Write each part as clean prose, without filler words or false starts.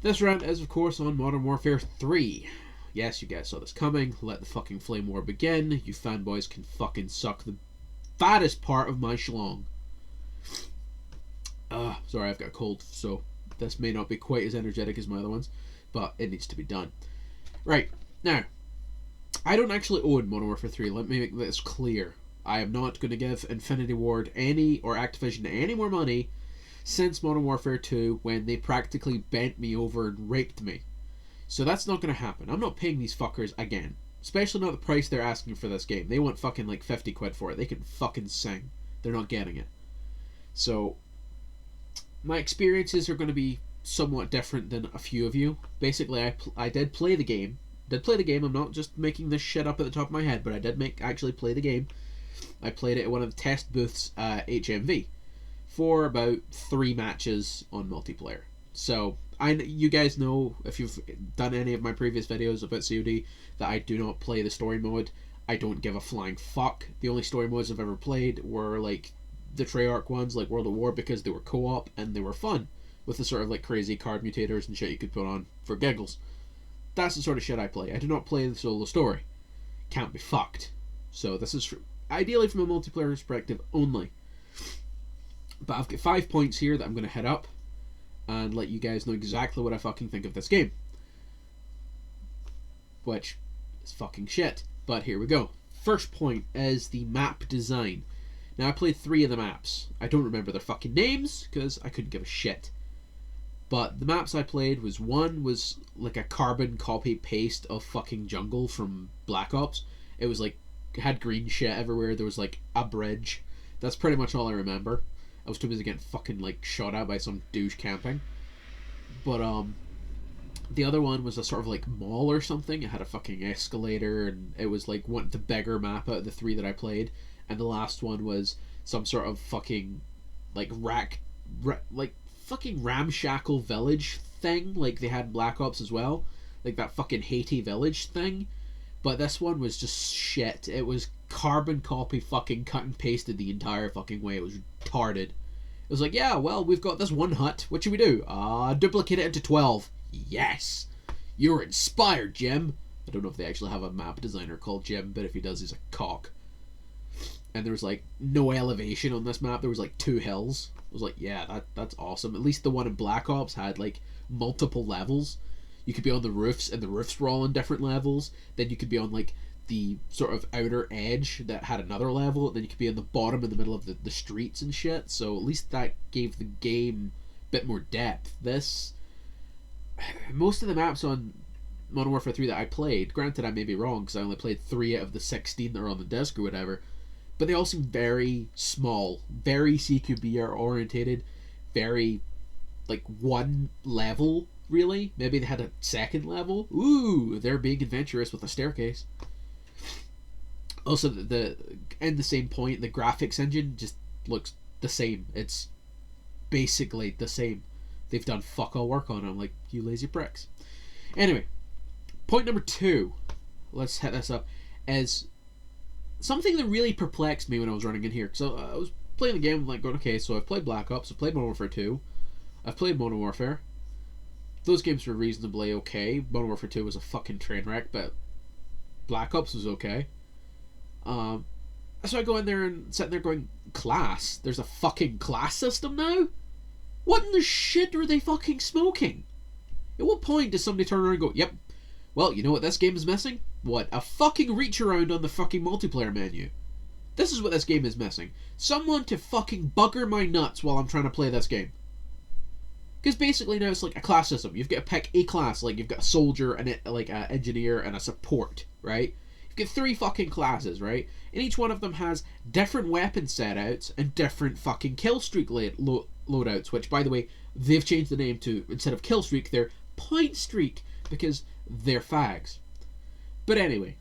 This round is, of course, on Modern Warfare 3. Yes, you guys saw this coming. Let the fucking flame war begin. You fanboys can fucking suck the fattest part of my schlong. Sorry, I've got a cold, so this may not be quite as energetic as my other ones, but it needs to be done. Right, now, I don't actually own Modern Warfare 3. Let me make this clear. I am not going to give Infinity Ward or Activision any more money since Modern Warfare 2 when they practically bent me over and raped me. So that's not going to happen. I'm not paying these fuckers again. Especially not the price they're asking for this game. They want fucking like 50 quid for it. They can fucking sing. They're not getting it. So, my experiences are going to be somewhat different than a few of you. Basically, I did play the game. I'm not just making this shit up at the top of my head, but I did actually play the game. I played it at one of the test booths at HMV for about 3 matches on multiplayer. So, you guys know, if you've done any of my previous videos about COD, that I do not play the story mode. I don't give a flying fuck. The only story modes I've ever played were like the Treyarch ones, like World at War, because they were co-op and they were fun, with the sort of like crazy card mutators and shit you could put on for giggles. That's the sort of shit I play. I do not play the solo story. Can't be fucked. So this is ideally from a multiplayer perspective only. But I've got 5 points here that I'm going to hit up and let you guys know exactly what I fucking think of this game. Which is fucking shit. But here we go. First point is the map design. Now, I played 3 of the maps. I don't remember their fucking names, because I couldn't give a shit. But the maps I played one was like a carbon copy-paste of fucking jungle from Black Ops. It was like, it had green shit everywhere. There was like a bridge. That's pretty much all I remember. I was too busy getting fucking like shot at by some douche camping. But the other one was a sort of like mall or something. It had a fucking escalator, and it was like the bigger map out of the 3 that I played. And the last one was some sort of fucking like fucking ramshackle village thing, like they had Black Ops as well, like that fucking Haiti village thing. But this one was just shit. It was carbon copy fucking cut and pasted the entire fucking way. It was retarded. It was like, yeah, well, we've got this one hut. What should we do? Duplicate it into 12. Yes. You're inspired, Jim. I don't know if they actually have a map designer called Jim, but if he does, he's a cock. And there was like no elevation on this map. There was like 2 hills. I was like, yeah, that's awesome. At least the one in Black Ops had like multiple levels. You could be on the roofs, and the roofs were all on different levels. Then you could be on like the sort of outer edge that had another level. And then you could be on the bottom in the middle of the streets and shit. So at least that gave the game a bit more depth. Most of the maps on Modern Warfare 3 that I played, granted I may be wrong because I only played 3 out of the 16 that are on the disc or whatever, but they all seem very small, very CQB orientated, very like one level, really. Maybe they had a second level. Ooh, they're being adventurous with a staircase. Also, in the same point, the graphics engine just looks the same. It's basically the same. They've done fuck all work on it. I'm like, you lazy pricks. Anyway, point number 2, let's hit this up, is something that really perplexed me when I was running in here. So I was playing the game, like going, okay, so I've played Black Ops, I've played Modern Warfare 2, I've played Modern Warfare. Those games were reasonably okay. Modern Warfare 2 was a fucking train wreck, but Black Ops was okay. So I go in there and sitting there going, class? There's a fucking class system now? What in the shit are they fucking smoking? At what point does somebody turn around and go, yep, well, you know what this game is missing? What? A fucking reach around on the fucking multiplayer menu. This is what this game is missing. Someone to fucking bugger my nuts while I'm trying to play this game. Because basically now it's like a class system. You've got to pick a class. Like you've got a soldier, and like an engineer, and a support, right? You've got 3 fucking classes, right? And each one of them has different weapon setouts and different fucking kill streak loadouts. Which, by the way, they've changed the name to, instead of kill streak, they're point streak, because they're fags. But anyway,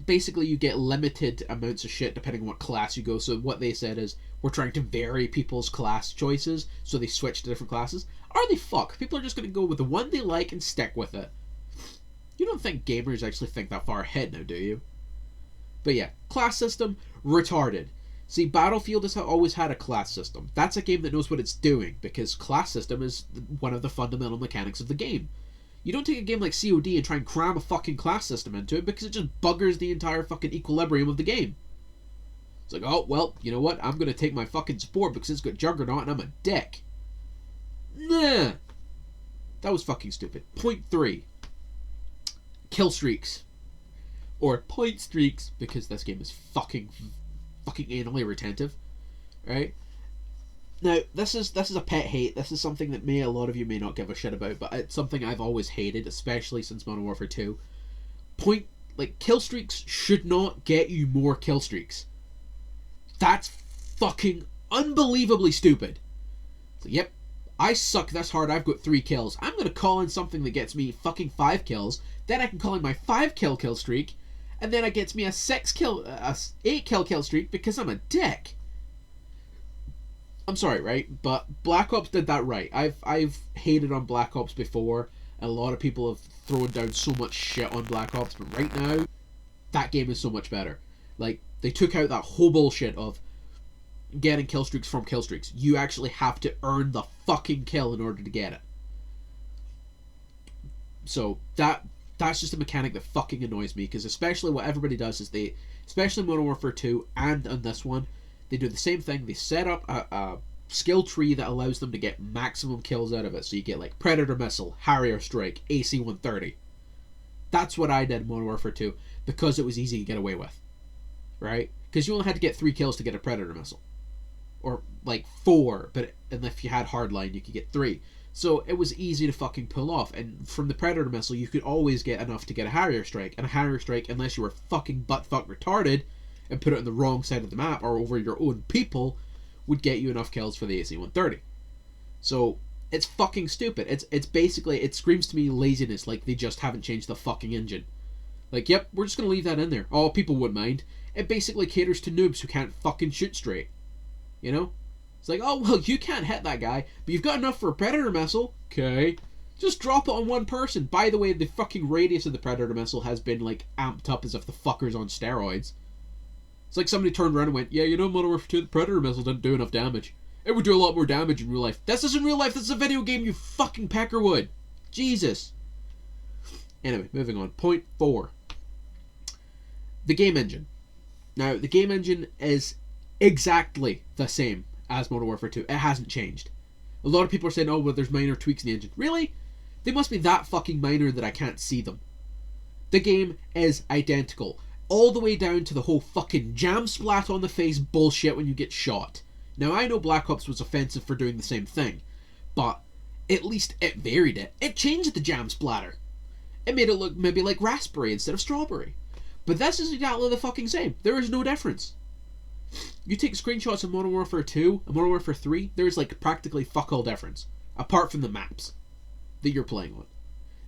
basically you get limited amounts of shit depending on what class you go. So what they said is, we're trying to vary people's class choices, so they switch to different classes. Are they fuck? People are just going to go with the one they like and stick with it. You don't think gamers actually think that far ahead now, do you? But yeah, class system, retarded. See, Battlefield has always had a class system. That's a game that knows what it's doing, because class system is one of the fundamental mechanics of the game. You don't take a game like COD and try and cram a fucking class system into it, because it just buggers the entire fucking equilibrium of the game. It's like, oh, well, you know what? I'm going to take my fucking support because it's got Juggernaut and I'm a dick. Nah. That was fucking stupid. Point 3. Kill streaks. Or point streaks, because this game is fucking anally retentive. Right? Now, this is a pet hate. This is something that a lot of you may not give a shit about, but it's something I've always hated, especially since Modern Warfare 2. Kill streaks should not get you more kill streaks. That's fucking unbelievably stupid. So, yep, I suck this hard, I've got 3 kills. I'm gonna call in something that gets me fucking 5 kills, then I can call in my 5 kill streak, and then it gets me a 8 kill streak because I'm a dick. I'm sorry, right? But Black Ops did that right. I've hated on Black Ops before, and a lot of people have thrown down so much shit on Black Ops, but right now, that game is so much better. Like, they took out that whole bullshit of getting kill streaks from kill streaks. You actually have to earn the fucking kill in order to get it. So that's just a mechanic that fucking annoys me, because especially what everybody does is especially Modern Warfare 2 and on this one, they do the same thing. They set up a skill tree that allows them to get maximum kills out of it. So you get like Predator Missile, Harrier Strike, AC-130. That's what I did in Modern Warfare 2, because it was easy to get away with. Right? Because you only had to get 3 kills to get a Predator Missile. Or like 4, and if you had Hardline you could get 3. So it was easy to fucking pull off, and from the Predator Missile you could always get enough to get a Harrier Strike, and a Harrier Strike, unless you were fucking butt-fuck retarded and put it on the wrong side of the map or over your own people, would get you enough kills for the AC-130. So it's fucking stupid. It's basically, it screams to me laziness, like they just haven't changed the fucking engine. Like, yep, we're just gonna leave that in there. Oh, people wouldn't mind. It basically caters to noobs who can't fucking shoot straight. You know? It's like, oh, well, you can't hit that guy, but you've got enough for a Predator Missile. Okay. Just drop it on one person. By the way, the fucking radius of the Predator Missile has been, like, amped up as if the fucker's on steroids. It's like somebody turned around and went, yeah, you know, Modern Warfare 2, the Predator Missile didn't do enough damage. It would do a lot more damage in real life. This isn't real life, this is a video game, you fucking peckerwood. Jesus. Anyway, moving on. Point 4. The game engine. Now, the game engine is exactly the same as Modern Warfare 2. It hasn't changed. A lot of people are saying, oh, well, there's minor tweaks in the engine. Really? They must be that fucking minor that I can't see them. The game is identical. All the way down to the whole fucking jam splat on the face bullshit when you get shot. Now, I know Black Ops was offensive for doing the same thing, but at least it varied it. It changed the jam splatter. It made it look maybe like raspberry instead of strawberry. But this is exactly the fucking same. There is no difference. You take screenshots of Modern Warfare 2 and Modern Warfare 3, there's like practically fuck all difference. Apart from the maps that you're playing on.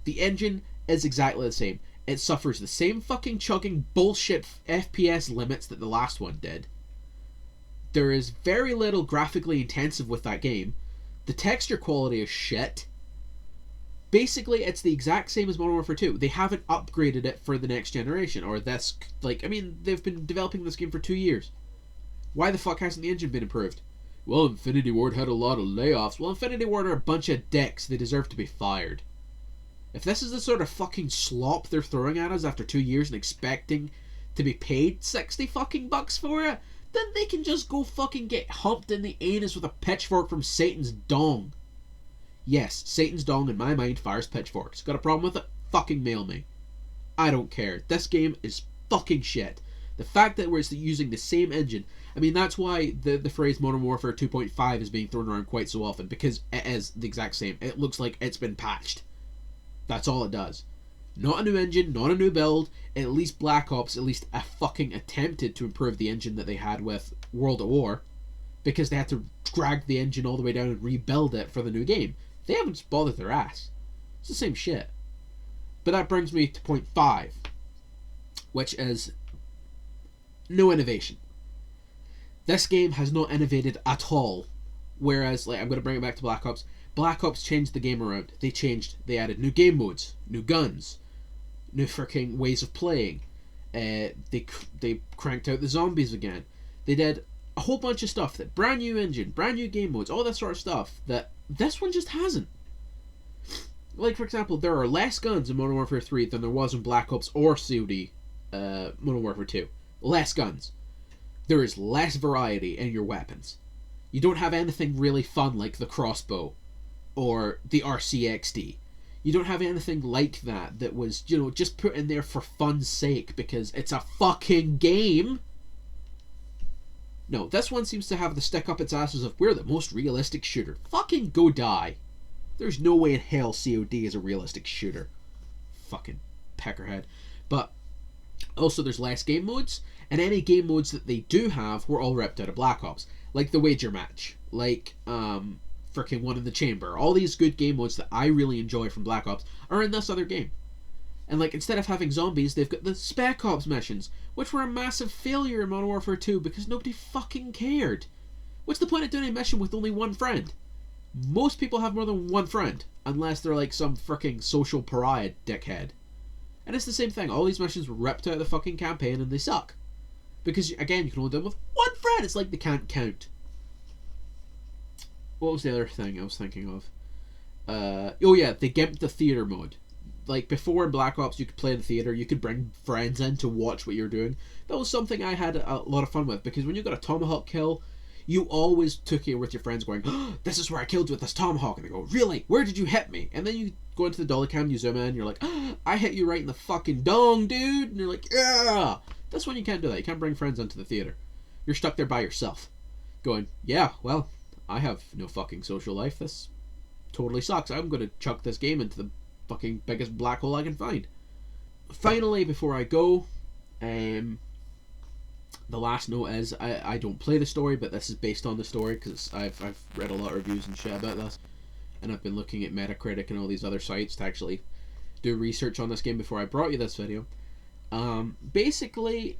The engine is exactly the same. It suffers the same fucking chugging bullshit FPS limits that the last one did. There is very little graphically intensive with that game. The texture quality is shit. Basically, it's the exact same as Modern Warfare 2. They haven't upgraded it for the next generation, or this, like, I mean, they've been developing this game for 2 years. Why the fuck hasn't the engine been improved? Well, Infinity Ward had a lot of layoffs. Well, Infinity Ward are a bunch of dicks. They deserve to be fired. If this is the sort of fucking slop they're throwing at us after 2 years and expecting to be paid 60 fucking bucks for it, then they can just go fucking get humped in the anus with a pitchfork from Satan's dong. Yes, Satan's dong in my mind fires pitchforks. Got a problem with it? Fucking mail me. I don't care. This game is fucking shit. The fact that we're using the same engine, I mean, that's why the phrase Modern Warfare 2.5 is being thrown around quite so often, because it is the exact same. It looks like it's been patched. That's all it does. Not a new engine, not a new build. At least Black Ops fucking attempted to improve the engine that they had with World at War, because they had to drag the engine all the way down and rebuild it for the new game. They haven't just bothered their ass. It's the same shit. But that brings me to point 5, which is no innovation. This game has not innovated at all. Whereas, like, I'm going to bring it back to Black Ops. Black Ops changed the game around. They added new game modes, new guns, new ways of playing. They cranked out the zombies again. They did a whole bunch of stuff, that brand new engine, brand new game modes, all that sort of stuff that this one just hasn't. Like, for example, there are less guns in Modern Warfare 3 than there was in Black Ops or COD Modern Warfare 2. Less guns. There is less variety in your weapons. You don't have anything really fun like the crossbow or the RCXD. You don't have anything like that that was, you know, just put in there for fun's sake because it's a fucking game. No, this one seems to have the stick up its asses of, we're the most realistic shooter. Fucking go die. There's no way in hell COD is a realistic shooter. Fucking peckerhead. But also there's less game modes, and any game modes that they do have were all ripped out of Black Ops. Like the wager match. Like, freaking One in the Chamber. All these good game modes that I really enjoy from Black Ops are in this other game. And like, instead of having zombies, they've got the Spec Ops missions, which were a massive failure in Modern Warfare 2 because nobody fucking cared. What's the point of doing a mission with only one friend? Most people have more than one friend, unless they're like some freaking social pariah dickhead. And it's the same thing. All these missions were ripped out of the fucking campaign and they suck. Because, again, you can only do them with one friend. It's like they can't count. What was the other thing I was thinking of? Oh yeah, they gimped the theater mode. Like, before in Black Ops you could play in the theater, you could bring friends in to watch what you're doing. That was something I had a lot of fun with, because when you got a tomahawk kill, you always took it with your friends going, oh, this is where I killed you with this tomahawk. And they go, really? Where did you hit me? And then you go into the dolly cam, you zoom in, and you're like, oh, I hit you right in the fucking dong, dude. And you're like, yeah. That's when you can't do that. You can't bring friends into the theater. You're stuck there by yourself. Going, yeah, well, I have no fucking social life. This totally sucks. I'm going to chuck this game into the fucking biggest black hole I can find. Finally, before I go, the last note is I don't play the story, but this is based on the story because I've read a lot of reviews and shit about this, and I've been looking at Metacritic and all these other sites to actually do research on this game before I brought you this video. Basically,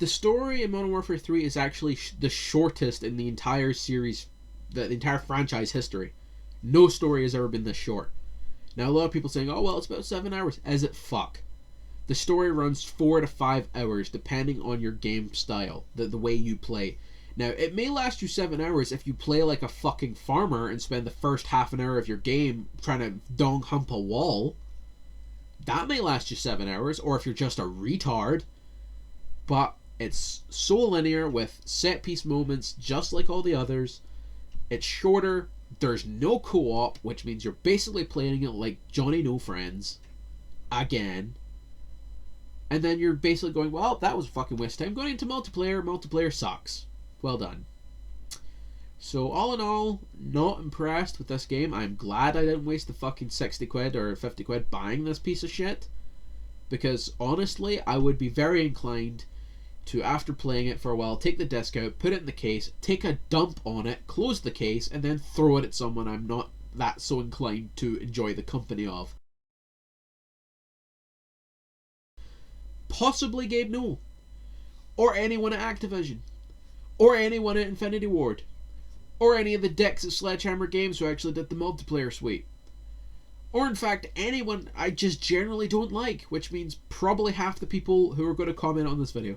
the story in Modern Warfare 3 is actually the shortest in the entire series, the entire franchise history. No story has ever been this short. Now, a lot of people saying, oh, well, it's about 7 hours. Is it? Fuck. The story runs 4 to 5 hours, depending on your game style, the way you play. Now, it may last you 7 hours if you play like a fucking farmer and spend the first half an hour of your game trying to dong hump a wall. That may last you 7 hours, or if you're just a retard. But it's so linear with set-piece moments just like all the others. It's shorter. There's no co-op, which means you're basically playing it like Johnny No Friends. Again. And then you're basically going, well, that was a fucking waste of time. Going into multiplayer. Multiplayer sucks. Well done. So, all in all, not impressed with this game. I'm glad I didn't waste the fucking 60 quid or 50 quid buying this piece of shit. Because, honestly, I would be very inclined to, after playing it for a while, take the disc out, put it in the case, take a dump on it, close the case, and then throw it at someone I'm not that so inclined to enjoy the company of. Possibly Gabe Newell. Or anyone at Activision. Or anyone at Infinity Ward. Or any of the dicks at Sledgehammer Games who actually did the multiplayer suite. Or in fact, anyone I just generally don't like, which means probably half the people who are going to comment on this video.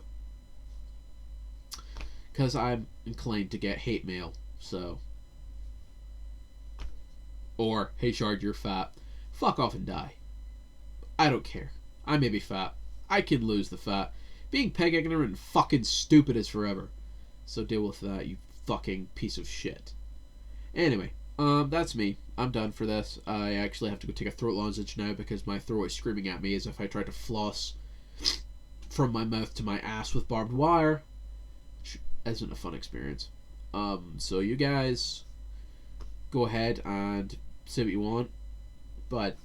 Because I'm inclined to get hate mail, so. Or, hey Shard, you're fat. Fuck off and die. I don't care. I may be fat. I can lose the fat. Being peg ignorant and fucking stupid is forever. So deal with that, you fucking piece of shit. Anyway, that's me. I'm done for this. I actually have to go take a throat lozenge now because my throat is screaming at me as if I tried to floss from my mouth to my ass with barbed wire. Which isn't a fun experience. So you guys go ahead and say what you want, but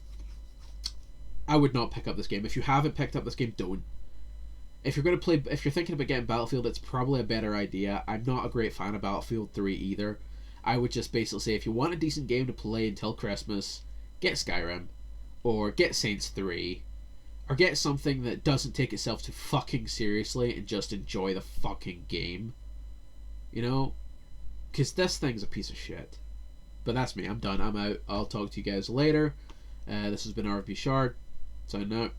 I would not pick up this game. If you haven't picked up this game, don't. If you're going to play, if you're thinking about getting Battlefield, it's probably a better idea. I'm not a great fan of Battlefield 3 either. I would just basically say if you want a decent game to play until Christmas, get Skyrim, or get Saints 3, or get something that doesn't take itself too fucking seriously and just enjoy the fucking game. You know? Because this thing's a piece of shit. But that's me. I'm done. I'm out. I'll talk to you guys later. This has been RFB Shard. Signing out.